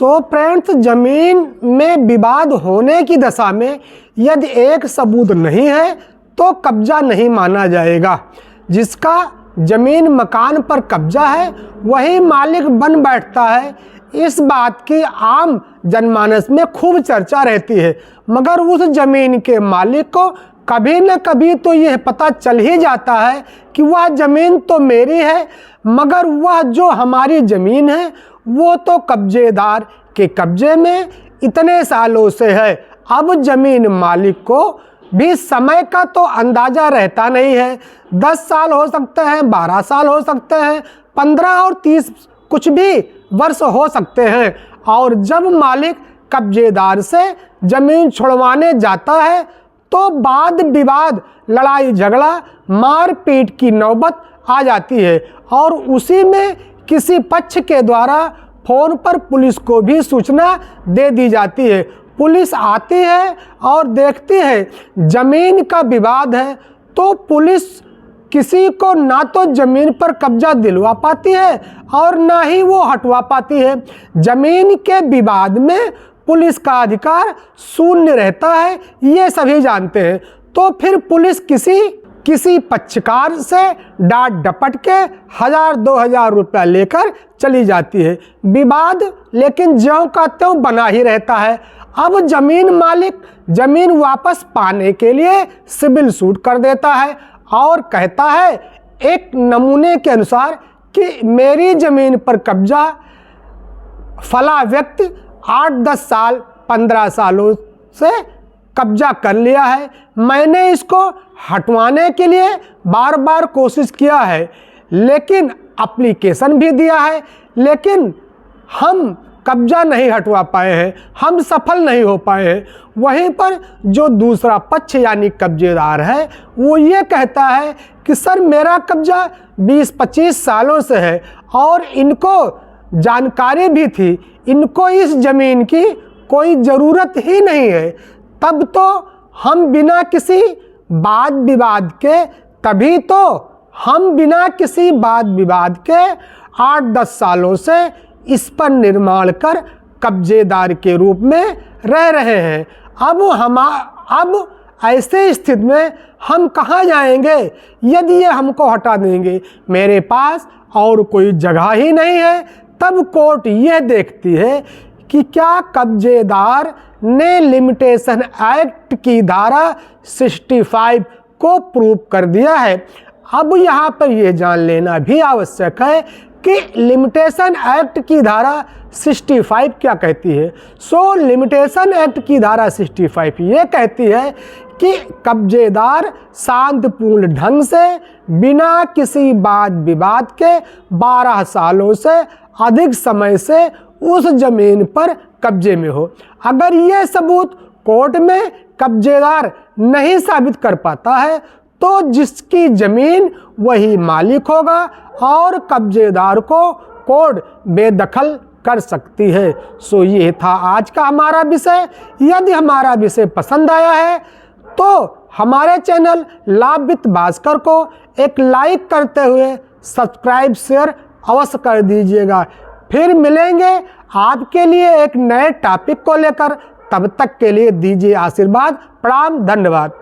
तो फ्रेंड्स, जमीन में विवाद होने की दशा में यदि एक सबूत नहीं है तो कब्जा नहीं माना जाएगा। जिसका जमीन मकान पर कब्जा है वही मालिक बन बैठता है। इस बात की आम जनमानस में खूब चर्चा रहती है, मगर उस जमीन के मालिक को कभी न कभी तो यह पता चल ही जाता है कि वह ज़मीन तो मेरी है, मगर वह जो हमारी ज़मीन है वो तो कब्जेदार के कब्जे में इतने सालों से है। अब ज़मीन मालिक को भी समय का तो अंदाज़ा रहता नहीं है। 10 साल हो सकते हैं, 12 साल हो सकते हैं, 15 और 30 कुछ भी वर्ष हो सकते हैं। और जब मालिक कब्जेदार से ज़मीन छुड़वाने जाता है तो वाद विवाद, लड़ाई झगड़ा, मारपीट की नौबत आ जाती है और उसी में किसी पक्ष के द्वारा फ़ोन पर पुलिस को भी सूचना दे दी जाती है। पुलिस आती है और देखती है ज़मीन का विवाद है तो पुलिस किसी को ना तो ज़मीन पर कब्जा दिलवा पाती है और ना ही वो हटवा पाती है। ज़मीन के विवाद में पुलिस का अधिकार शून्य रहता है, ये सभी जानते हैं। तो फिर पुलिस किसी पक्षकार से डांट डपट के 1000-2000 रुपया लेकर चली जाती है। विवाद लेकिन ज्यों का त्यों बना ही रहता है। अब ज़मीन मालिक ज़मीन वापस पाने के लिए सिविल सूट कर देता है और कहता है एक नमूने के अनुसार कि मेरी ज़मीन पर कब्जा फला व्यक्ति 8-10 साल 15 सालों से कब्जा कर लिया है। मैंने इसको हटवाने के लिए बार बार कोशिश किया है, लेकिन एप्लीकेशन भी दिया है, लेकिन हम कब्जा नहीं हटवा पाए हैं, हम सफल नहीं हो पाए हैं। वहीं पर जो दूसरा पक्ष यानी कब्जेदार है वो ये कहता है कि सर मेरा कब्जा 20-25 सालों से है और इनको जानकारी भी थी, इनको इस ज़मीन की कोई ज़रूरत ही नहीं है। तब तो हम बिना किसी वाद विवाद के हम बिना किसी वाद विवाद के 8-10 सालों से इस पर निर्माण कर कब्जेदार के रूप में रह रहे हैं। अब ऐसे स्थिति में हम कहाँ जाएंगे यदि ये हमको हटा देंगे? मेरे पास और कोई जगह ही नहीं है। तब कोर्ट यह देखती है कि क्या कब्जेदार ने लिमिटेशन एक्ट की धारा 65 को प्रूव कर दिया है। अब यहाँ पर यह जान लेना भी आवश्यक है कि लिमिटेशन एक्ट की धारा 65 क्या कहती है। लिमिटेशन एक्ट की धारा 65 ये कहती है कि कब्जेदार शांतिपूर्ण ढंग से बिना किसी वाद विवाद के 12 सालों से अधिक समय से उस ज़मीन पर कब्जे में हो। अगर ये सबूत कोर्ट में कब्जेदार नहीं साबित कर पाता है तो जिसकी ज़मीन वही मालिक होगा और कब्जेदार को कोर्ट बेदखल कर सकती है। ये था आज का हमारा विषय। यदि हमारा विषय पसंद आया है तो हमारे चैनल लाभ विथ भास्कर को एक लाइक करते हुए सब्सक्राइब शेयर अवश्य कर दीजिएगा। फिर मिलेंगे आपके लिए एक नए टॉपिक को लेकर। तब तक के लिए दीजिए आशीर्वाद। प्रणाम, धन्यवाद।